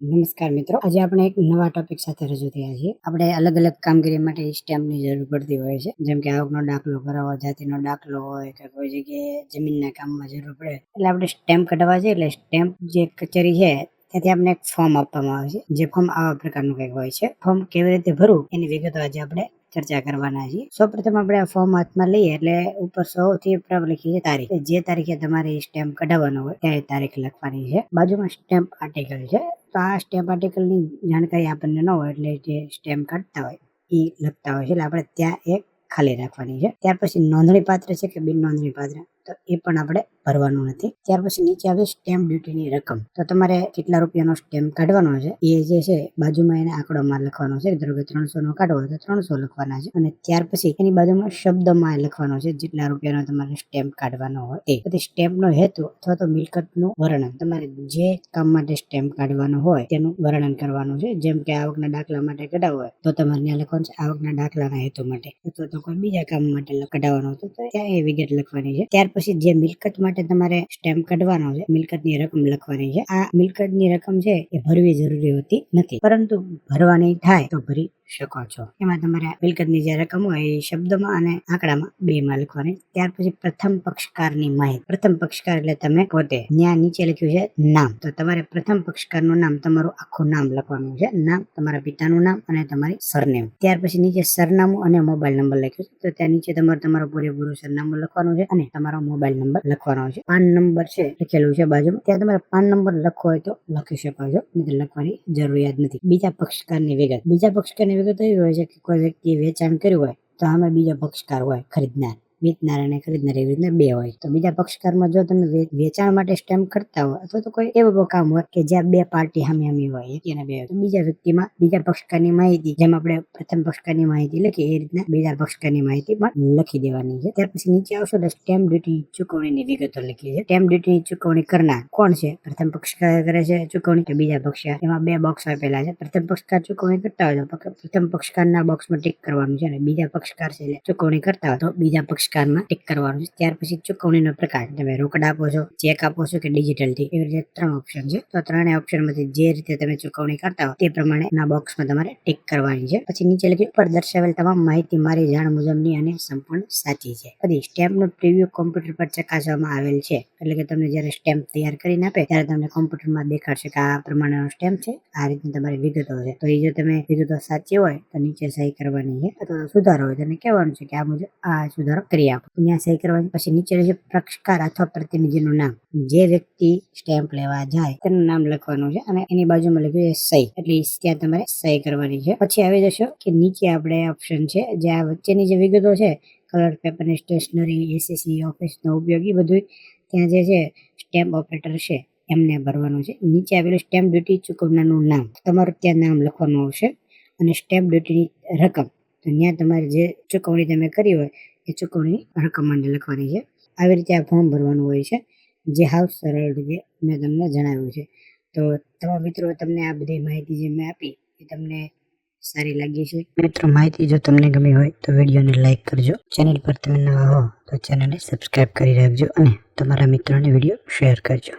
નમસ્કાર મિત્રો, આજે આપણે એક નવા ટોપિક સાથે રજૂ થયા છીએ. આપણે અલગ અલગ કામગીરી માટે સ્ટેમ્પની જરૂર પડતી હોય છે, જેમ કે આવકનો દાખલો કરાવવો, જાતિનો દાખલો હોય કે કોઈ જગ્યાએ જમીનના કામમાં જરૂર પડે એટલે આપણે સ્ટેમ્પ કઢાવવા છે. એટલે સ્ટેમ્પ જે કચેરી છે ત્યાંથી આપણે એક ફોર્મ આપવામાં આવે છે. જે ફોર્મ આવા પ્રકારનું કંઈક હોય છે. ફોર્મ કેવી રીતે ભરવું એની વિગતો આજે આપણે ચર્ચા કરવાના છીએ. સૌપ્રથમ આપણે આ ફોર્મ હાથમાં લઈએ એટલે ઉપર સૌથી ઉપર લખી છે તારીખ. જે તારીખે તમારે સ્ટેમ્પ કઢાવવાનો હોય ત્યાં તારીખ લખવાની છે. બાજુમાં સ્ટેમ્પ આર્ટિકલ છે. તો આ સ્ટેમ્પ આર્ટિકલની જાણકારી આપણને ન હોય એટલે જે સ્ટેમ્પ કાઢતા હોય એ લખતા હોય છે. એટલે આપણે ત્યાં એક ખાલી રાખવાની છે. ત્યાર પછી નોંધણી પાત્ર છે કે બિન નોંધણી પાત્ર, તો એ પણ આપણે ભરવાનું નથી. ત્યાર પછી નીચે આવે સ્ટેમ્પ ડ્યુટીની રકમ. તો તમારે કેટલા રૂપિયાનો સ્ટેમ્પ કાઢવાનો છે એ જે છે બાજુમાં એને આંકડોમાં લખવાનો છે. ધારો કે 300 નો કાઢવો હોય તો 300 લખવાના છે. અને ત્યાર પછી એની બાજુમાં શબ્દમાં લખવાનો છે જેટલા રૂપિયાનો તમારે સ્ટેમ્પ કાઢવાનો હોય એ. પછી સ્ટેમ્પનો હેતુ અથવા તો મિલકતનું વર્ણન, તમારે જે કામ માટે સ્ટેમ્પ કાઢવાનો હોય તેનું વર્ણન કરવાનું છે. જેમ કે આવકના દાખલા માટે કઢાવવો હોય તો તમારે ત્યાં લખવાનું છે આવકના દાખલાના હેતુ માટે, અથવા તો કોઈ બીજા કામ માટે કઢાવવાનો હતો તો ત્યાં એ વિગત લખવાની છે. ત્યાર પછી જે મિલકત માટે તમારે સ્ટેમ્પ કાઢવાનો છે, મિલકતની રકમ લખવાની છે. આ મિલકતની રકમ છે એ ભરવી જરૂરી હોતી નથી, પરંતુ ભરવાની થાય તો ભરી શકો છો. એમાં તમારે મિલકતની જે રકમ હોય એ શબ્દમાં અને આંકડામાં બેમાં લખવાની. ત્યાર પછી પ્રથમ પક્ષકારની માહિતી. પ્રથમ પક્ષકાર એટલે તમે પોતે. ત્યાં નીચે લખ્યું છે નામ, તો તમારે પ્રથમ પક્ષકારનું નામ, તમારું આખું નામ લખવાનું છે. નામ, તમારા પિતાનું નામ અને તમારી સરનેમ. ત્યાર પછી નીચે સરનામું અને મોબાઈલ નંબર લખ્યું છે. તો ત્યાં નીચે તમારું પૂરેપૂરું સરનામું લખવાનું છે અને તમારો મોબાઈલ નંબર લખવાનો છે. પાન નંબર છે લખેલું છે બાજુમાં, ત્યાં તમારે પાન નંબર લખવો હોય તો લખી શકો છો, નહીં લખવાની જરૂરિયાત નથી. બીજા પક્ષકારની વિગત. બીજા પક્ષકારની વિગત એવી હોય છે કે કોઈ વ્યક્તિએ વેચાણ કર્યું હોય તો આમાં બીજો પક્ષકાર હોય, ખરીદનાર. વેચનાર અને ખરીદનાર એવી રીતના બે હોય. તો બીજા પક્ષકારમાં જો તમે વેચાણ માટે સ્ટેમ્પ કરતા હોય અથવા તો કોઈ એવું કામ હોય કે જ્યાં બે પાર્ટી સામી હોય અને બે, તો બીજા વ્યક્તિમાં બીજા પક્ષકારની માહિતી, જેમ આપણે પ્રથમ પક્ષકારની માહિતી લખી એ રીતના બીજા પક્ષકારની માહિતી પણ લખી દેવાની છે. ત્યાર પછી નીચે આવશો તો સ્ટેમ્પ ડ્યુટી ચૂકવણીની વિગતો લખી છે. સ્ટેમ્પ ડ્યુટીની ચૂકવણી કરનાર કોણ છે? પ્રથમ પક્ષકાર કરે છે ચૂકવણી કે બીજા પક્ષકાર? એમાં બે બોક્સ આપેલા છે. પ્રથમ પક્ષકાર ચૂકવણી કરતા હોય તો પ્રથમ પક્ષકારના બોક્સમાં ટિક કરવાનું છે, અને બીજા પક્ષકાર છે એટલે ચૂકવણી કરતા હોય તો બીજા પક્ષકારમાં ટિક કરવાનું છે. ત્યાર પછી ચૂકવણીનો પ્રકાર, તમે રોકડ આપો છો, ચેક આપો છો કે ડિજિટલ થી, એવી રીતે 3 ઓપ્શન છે. તો ત્રણેય ઓપ્શનમાંથી જે રીતે તમે ચૂકવણી કરતા હો તે પ્રમાણે ના બોક્સમાં તમારે ટિક કરવાની છે. પછી નીચે લખ્યું ઉપર દર્શાવેલ તમામ માહિતી મારી જાણ મુજબની અને સંપૂર્ણ સાચી છે. પછી સ્ટેમ્પનું પ્રિવ્યુ કોમ્પ્યુટર પર ચકાસવામાં આવેલ છે, એટલે કે તમને જયારે સ્ટેમ્પ તૈયાર કરીને આપે ત્યારે તમને કોમ્પ્યુટરમાં દેખાડશે કે આ પ્રમાણેનો સ્ટેમ્પ છે, આ રીતની તમારી વિગતો છે. તો એ જો તમે વિગતો સાચી હોય તો નીચે સહી કરવાની છે, અથવા તો સુધારો હોય તો કહેવાનું છે કે આ મુજબ આ સુધારો કરી આપો, ત્યાં સહી કરવાની. પછી નીચે છે પક્ષકાર અથવા પ્રતિનિધિનું નામ. જે વ્યક્તિ સ્ટેમ્પ લેવા જાય તેનું નામ લખવાનું છે અને એની બાજુમાં લખ્યું છે સહી, એટલે ત્યાં તમારે સહી કરવાની છે. પછી આવી જશો કે નીચે આપણે ઓપ્શન છે જે આ વચ્ચેની જે વિગતો છે, કલર પેપરની સ્ટેશનરી, એસએસસી ઓફિસનો ઉપયોગી, બધું ત્યાં જે છે સ્ટેમ્પ ઓપરેટર છે એમને ભરવાનું છે. નીચે આવેલું સ્ટેમ્પ ડ્યુટી ચૂકવનારનું નામ, તમારું ત્યાં નામ લખવાનું આવશે, અને સ્ટેમ્પ ડ્યુટીની રકમ, તો ત્યાં તમારે જે ચૂકવણી તમે કરી હોય એ ચૂકવણી રકમ લખવાની છે. આવી રીતે આ ફોર્મ ભરવાનું હોય છે, જે હાવ સરળ રીતે મેં તમને જણાવ્યું છે. તો તમારા મિત્રો, તમને આ બધી માહિતી જે મેં આપી એ તમને સારી લાગી છે? મિત્રો, માહિતી જો તમને ગમી હોય તો વિડીયોને લાઈક કરજો. ચેનલ પર તમે નવા હો તો ચેનલને સબસ્ક્રાઇબ કરી રાખજો અને તમારા મિત્રોને વિડીયો શેર કરજો.